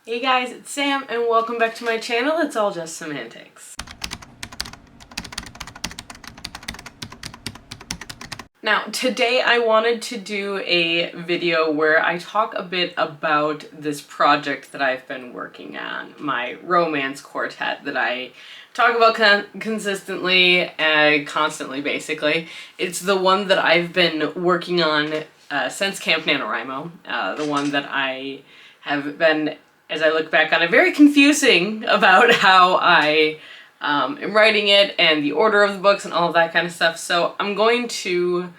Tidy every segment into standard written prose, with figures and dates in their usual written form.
Hey guys, it's Sam and welcome back to my channel. It's all just semantics. Now, today I wanted to do a video where I talk a bit about this project that I've been working on, my romance quartet that I talk about consistently, constantly basically. It's the one that I've been working on since Camp NaNoWriMo, the one that I have been, as I look back on it, very confusing about how I am writing it and the order of the books and all of that kind of stuff. So I'm going to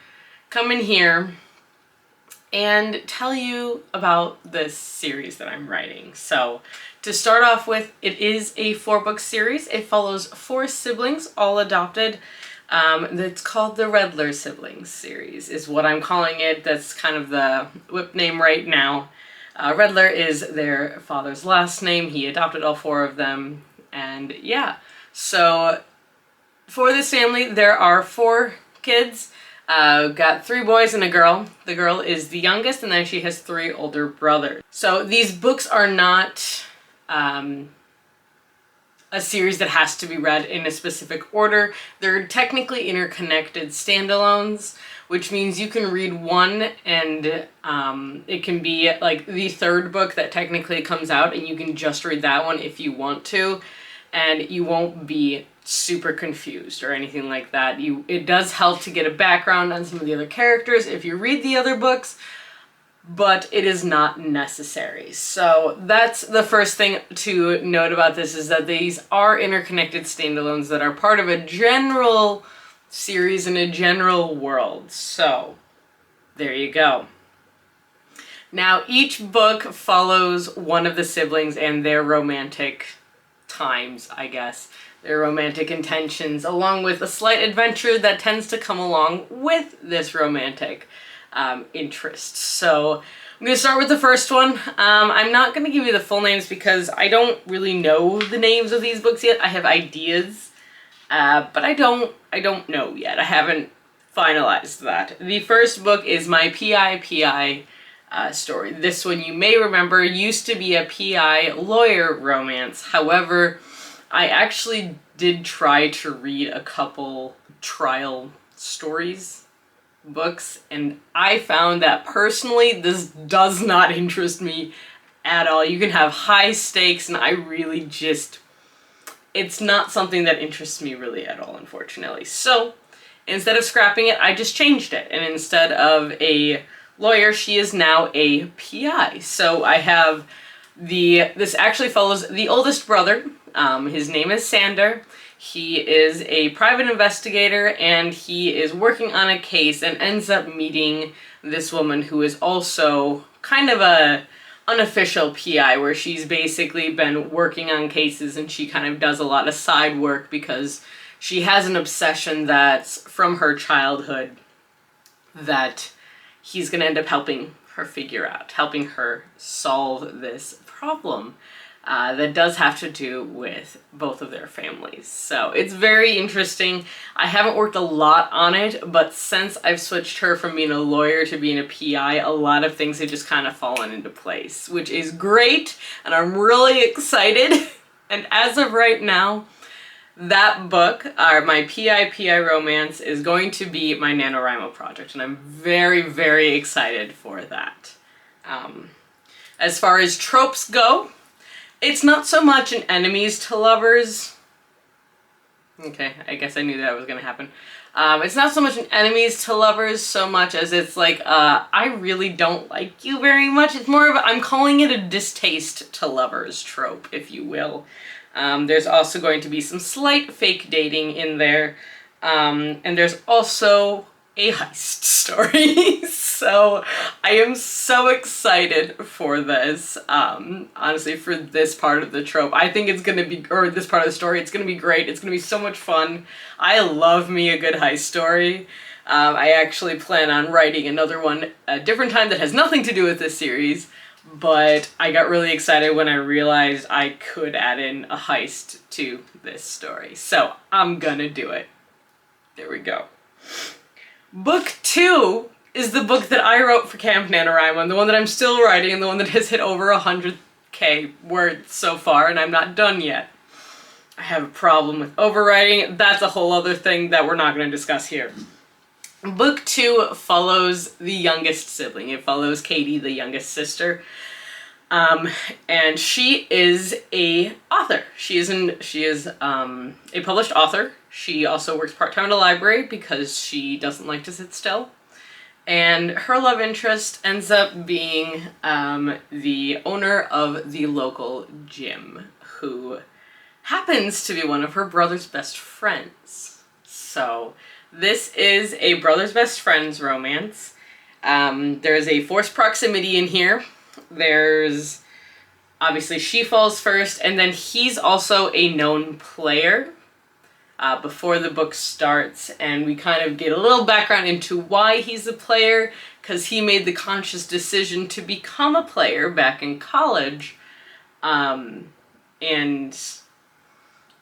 come in here and tell you about this series that I'm writing. So to start off with, it is a 4-book series. It follows 4 siblings, all adopted. It's called the Redler siblings series is what I'm calling it. That's kind of the whip name right now. Redler is their father's last name. He adopted all 4 of them. And yeah, so for this family, there are 4 kids. Got 3 boys and a girl. The girl is the youngest, and then she has 3 older brothers. So these books are not a series that has to be read in a specific order. They're technically interconnected standalones, which means you can read one and it can be like the 3rd book that technically comes out, and you can just read that one if you want to, and you won't be super confused or anything like that. It does help to get a background on some of the other characters if you read the other books, but it is not necessary. So that's the first thing to note about this, is that these are interconnected standalones that are part of a general series in a general world. So there you go. Now each book follows one of the siblings and their romantic times, I guess, their romantic intentions, along with a slight adventure that tends to come along with this romantic interest. So I'm going to start with the first one. I'm not going to give you the full names because I don't really know the names of these books yet. I have ideas, but I don't know yet. I haven't finalized that. The first book is my PI story. This one, you may remember, used to be a PI lawyer romance. However, I actually did try to read a couple trial stories books, and I found that personally this does not interest me at all. You can have high stakes, and I really just, it's not something that interests me really at all, unfortunately. So instead of scrapping it, I just changed it, and instead of a lawyer, she is now a PI. So I have this actually follows the oldest brother. His name is Sander. He is a private investigator, and he is working on a case and ends up meeting this woman who is also kind of a unofficial PI, where she's basically been working on cases and she kind of does a lot of side work because she has an obsession that's from her childhood that he's going to end up helping her figure out, helping her solve this problem that does have to do with both of their families. So it's very interesting. I haven't worked a lot on it, but since I've switched her from being a lawyer to being a PI, a lot of things have just kind of fallen into place, which is great, and I'm really excited. And as of right now, that book, my PI romance, is going to be my NaNoWriMo project, and I'm very, very excited for that. As far as tropes go, it's not so much an enemies to lovers. Okay, I guess I knew that was gonna happen. It's not so much an enemies to lovers so much as it's like, I really don't like you very much. It's more of I'm calling it a distaste to lovers trope, if you will. There's also going to be some slight fake dating in there. And there's also a heist story. So I am so excited for this. Honestly, for this part of the trope. I think it's gonna be, or this part of the story, it's gonna be great. It's gonna be so much fun. I love me a good heist story. I actually plan on writing another one a different time that has nothing to do with this series, but I got really excited when I realized I could add in a heist to this story. So I'm gonna do it. There we go. Book 2 is the book that I wrote for Camp NaNoWriMo, and the one that I'm still writing, and the one that has hit over 100 Okay, word so far, and I'm not done yet. I have a problem with overwriting. That's a whole other thing that we're not going to discuss here. Book 2 follows the youngest sibling. It follows Katie, the youngest sister. And she is a author. She is a published author. She also works part-time in a library because she doesn't like to sit still. And her love interest ends up being the owner of the local gym, who happens to be one of her brother's best friends. So this is a brother's best friends romance. There's a forced proximity in here. There's obviously she falls first, and then he's also a known player before the book starts, and we kind of get a little background into why he's a player, because he made the conscious decision to become a player back in college, and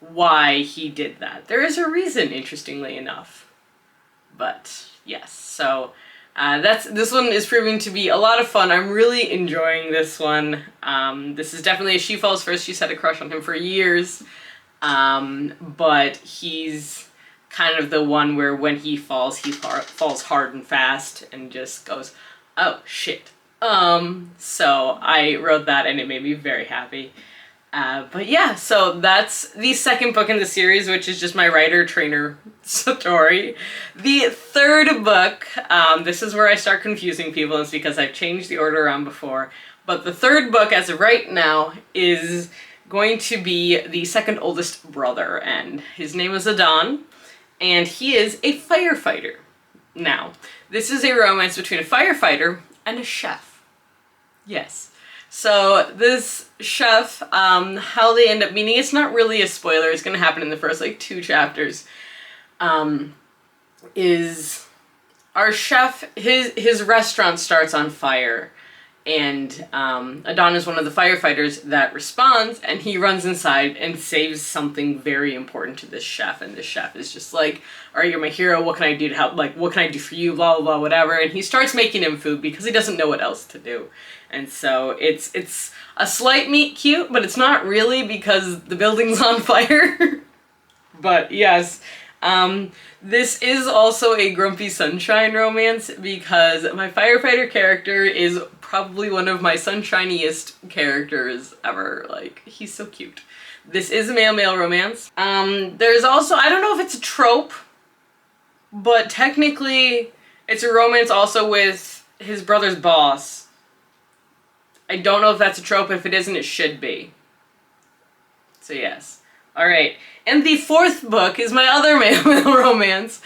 why he did that. There is a reason, interestingly enough. But yes, so this one is proving to be a lot of fun. I'm really enjoying this one. This is definitely a she falls first. She's had a crush on him for years. But he's kind of the one where when he falls hard and fast and just goes, oh shit. So I wrote that and it made me very happy. But yeah, so that's the second book in the series, which is just my writer-trainer story. The third book, this is where I start confusing people, it's because I've changed the order around before, but the third book, as of right now, is going to be the second oldest brother, and his name is Adon, and he is a firefighter. Now, this is a romance between a firefighter and a chef. Yes. So this chef, how they end up meeting, it's not really a spoiler, it's going to happen in the first, 2 chapters, is our chef, his restaurant starts on fire, and Adon is one of the firefighters that responds, and he runs inside and saves something very important to this chef, and this chef is just like, alright, you're my hero, what can I do to help, what can I do for you, blah, blah, blah, whatever, and he starts making him food because he doesn't know what else to do. And so it's a slight meet cute, but it's not really because the building's on fire. But yes, this is also a Grumpy Sunshine romance because my firefighter character is probably one of my sunshiniest characters ever. He's so cute. This is a male-male romance. There's also, I don't know if it's a trope, but technically it's a romance also with his brother's boss. I don't know if that's a trope. If it isn't, it should be. So yes. Alright. And the fourth book is my other male romance.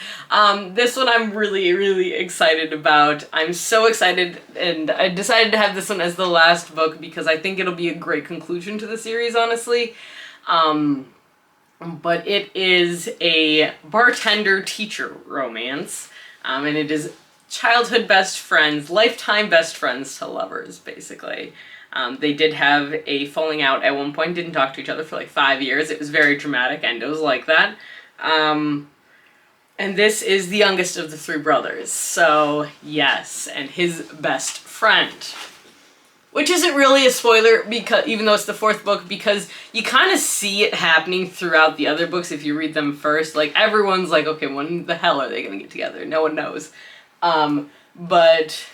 This one I'm really, really excited about. I'm so excited, and I decided to have this one as the last book because I think it'll be a great conclusion to the series, honestly. But it is a bartender-teacher romance, and it is childhood best friends, lifetime best friends to lovers, basically. They did have a falling out at one point, didn't talk to each other for 5 years. It was very dramatic, and it was like that. And this is the youngest of the 3 brothers, so yes, and his best friend. Which isn't really a spoiler, because even though it's the 4th book, because you kind of see it happening throughout the other books if you read them first. Everyone's like, okay, when the hell are they gonna get together? No one knows. But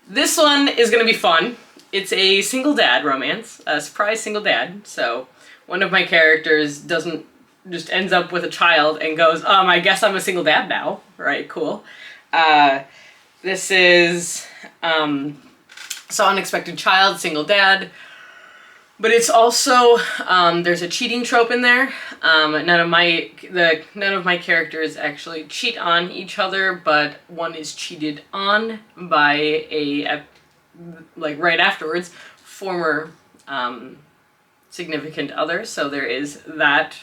this one is gonna be fun. It's a single dad romance, a surprise single dad. So one of my characters just ends up with a child and goes, I guess I'm a single dad now. Right, cool. This is, so unexpected child, single dad. But it's also, there's a cheating trope in there. None of my characters actually cheat on each other, but one is cheated on by a right afterwards, former significant other. So there is that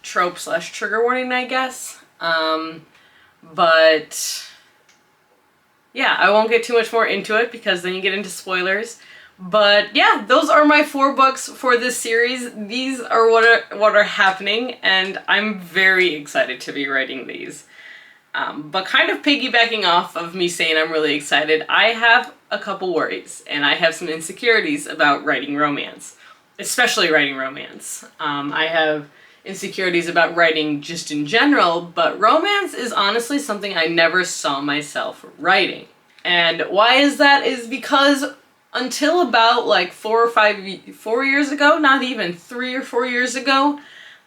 trope / trigger warning, I guess. But yeah, I won't get too much more into it because then you get into spoilers. But yeah, those are my 4 books for this series. These are what are happening, and I'm very excited to be writing these. But kind of piggybacking off of me saying I'm really excited, I have a couple worries, and I have some insecurities about writing romance, especially writing romance. I have insecurities about writing just in general, but romance is honestly something I never saw myself writing. And why is that? Is because until about like 4 years ago, not even 3 or 4 years ago,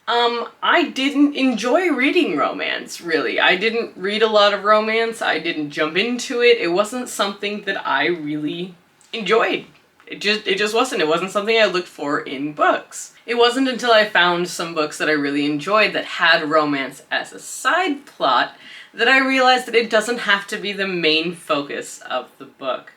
I didn't enjoy reading romance, really. I didn't read a lot of romance. I didn't jump into it. It wasn't something that I really enjoyed. It just wasn't. It wasn't something I looked for in books. It wasn't until I found some books that I really enjoyed that had romance as a side plot that I realized that it doesn't have to be the main focus of the book.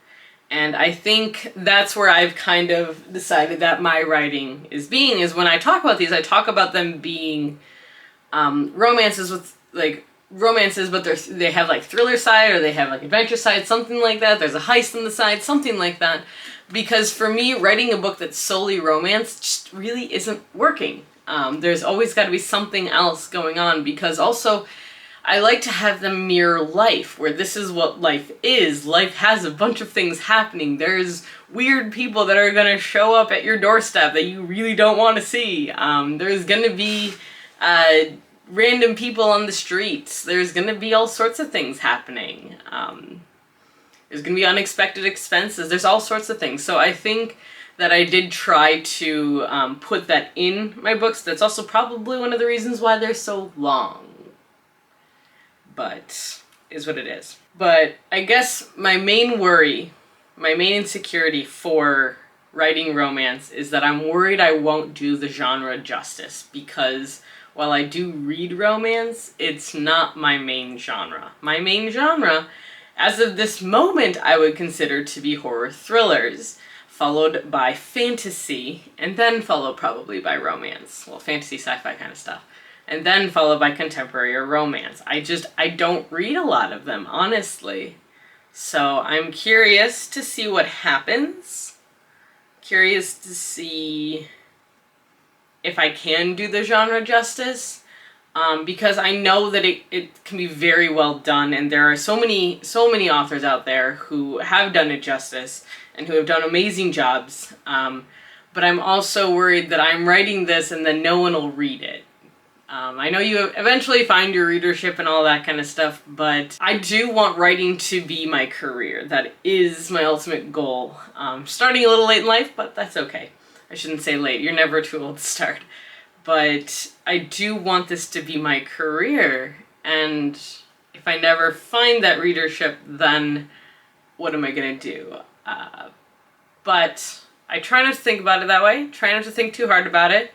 And I think that's where I've kind of decided that my writing is when I talk about these, I talk about them being romances, but they have like thriller side, or they have like adventure side, something like that. There's a heist on the side, something like that. Because for me, writing a book that's solely romance just really isn't working. There's always got to be something else going on, because also I like to have them mirror life, where this is what life is. Life has a bunch of things happening. There's weird people that are gonna show up at your doorstep that you really don't want to see. There's gonna be random people on the streets. There's gonna be all sorts of things happening. There's gonna be unexpected expenses. There's all sorts of things. So I think that I did try to put that in my books. That's also probably one of the reasons why they're so long. But is what it is. But I guess my main worry, my main insecurity for writing romance is that I'm worried I won't do the genre justice, because while I do read romance, it's not my main genre. My main genre, as of this moment, I would consider to be horror thrillers, followed by fantasy, and then followed probably by romance. Well, fantasy, sci-fi kind of stuff. And then followed by contemporary or romance. I don't read a lot of them, honestly. So I'm curious to see what happens. Curious to see if I can do the genre justice. Because I know that it can be very well done, and there are so many authors out there who have done it justice and who have done amazing jobs. But I'm also worried that I'm writing this and then no one will read it. I know you eventually find your readership and all that kind of stuff, but I do want writing to be my career. That is my ultimate goal. Starting a little late in life, but that's okay. I shouldn't say late. You're never too old to start. But I do want this to be my career, and if I never find that readership, then what am I going to do? But I try not to think about it that way. Try not to think too hard about it.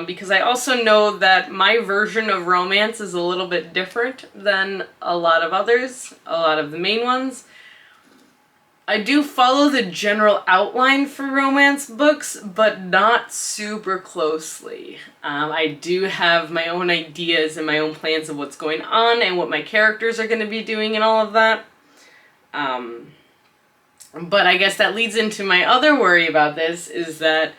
Because I also know that my version of romance is a little bit different than a lot of others, a lot of the main ones. I do follow the general outline for romance books, but not super closely. I do have my own ideas and my own plans of what's going on and what my characters are going to be doing and all of that. But I guess that leads into my other worry about this, is that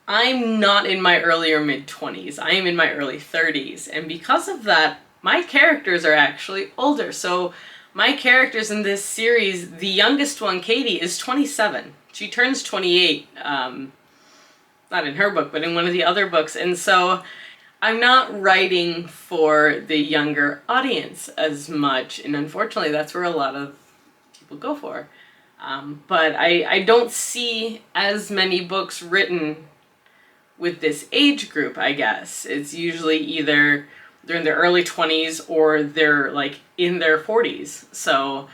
I'm not in my early or mid-20s. I am in my early 30s. And because of that, my characters are actually older. So my characters in this series, the youngest one, Katie, is 27. She turns 28. Not in her book, but in one of the other books. And so I'm not writing for the younger audience as much. And unfortunately, that's where a lot of people go for. But I don't see as many books written with this age group, I guess. It's usually either they're in their early 20s or they're like in their 40s. So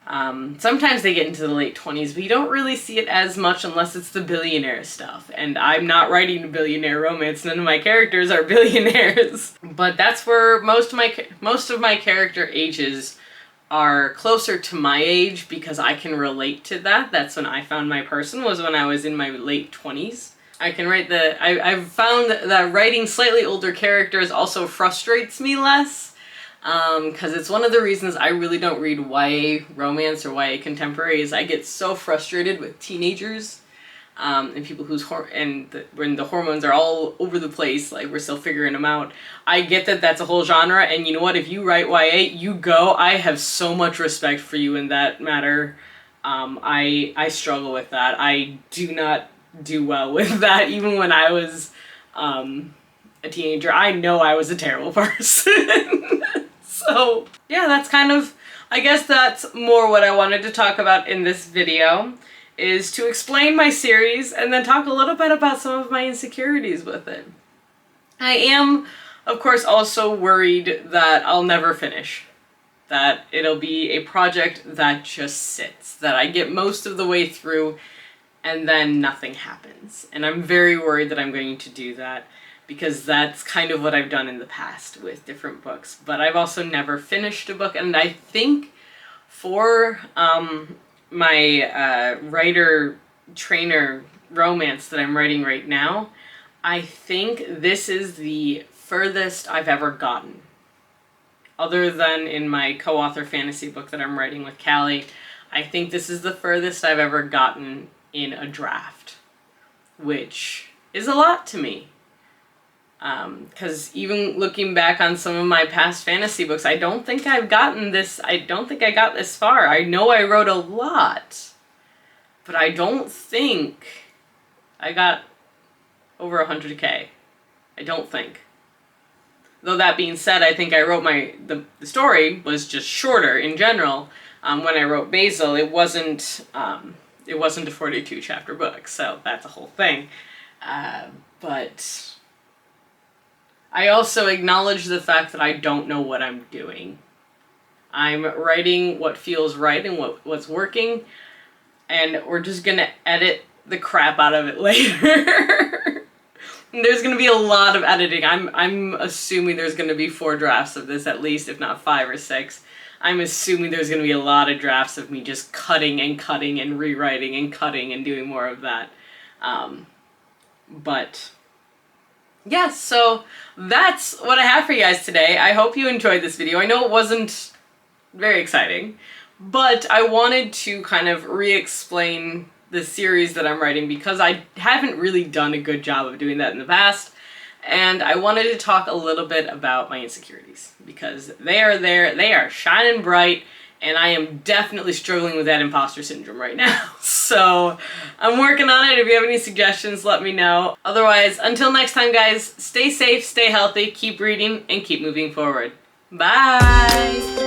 sometimes they get into the late 20s, but you don't really see it as much unless it's the billionaire stuff. And I'm not writing a billionaire romance. None of my characters are billionaires. But that's where most of my character ages are closer to my age, because I can relate to that. That's when I found my person, was when I was in my late 20s. I can write I've found that writing slightly older characters also frustrates me less, because it's one of the reasons I really don't read YA romance or YA contemporaries. I get so frustrated with teenagers. and people when the hormones are all over the place, like we're still figuring them out. I get that that's a whole genre, and you know what? If you write YA, you go. I have so much respect for you in that matter. I struggle with that. I do not do well with that. Even when I was a teenager, I know I was a terrible person. So yeah, that's kind of, I guess that's more what I wanted to talk about in this video, is to explain my series and then talk a little bit about some of my insecurities with it. I am, of course, also worried that I'll never finish. That it'll be a project that just sits. That I get most of the way through and then nothing happens. And I'm very worried that I'm going to do that, because that's kind of what I've done in the past with different books. But I've also never finished a book, and I think for my writer-trainer romance that I'm writing right now, I think this is the furthest I've ever gotten. Other than in my co-author fantasy book that I'm writing with Callie, I think this is the furthest I've ever gotten in a draft, which is a lot to me. Because even looking back on some of my past fantasy books, I don't think I got this far. I know I wrote a lot, but I don't think I got over 100K. I don't think. Though that being said, I think I wrote the story was just shorter in general. When I wrote Basil, it wasn't a 42 chapter book, so that's a whole thing. But I also acknowledge the fact that I don't know what I'm doing. I'm writing what feels right and what's working, and we're just gonna edit the crap out of it later. There's gonna be a lot of editing. I'm assuming there's gonna be 4 drafts of this at least, if not 5 or 6. I'm assuming there's gonna be a lot of drafts of me just cutting and rewriting and cutting and doing more of that. But yeah, so that's what I have for you guys today. I hope you enjoyed this video. I know it wasn't very exciting, but I wanted to kind of re-explain the series that I'm writing, because I haven't really done a good job of doing that in the past, and I wanted to talk a little bit about my insecurities, because they are there, they are shining bright, and I am definitely struggling with that imposter syndrome right now. So I'm working on it. If you have any suggestions, let me know. Otherwise, until next time, guys, stay safe, stay healthy, keep reading, and keep moving forward. Bye!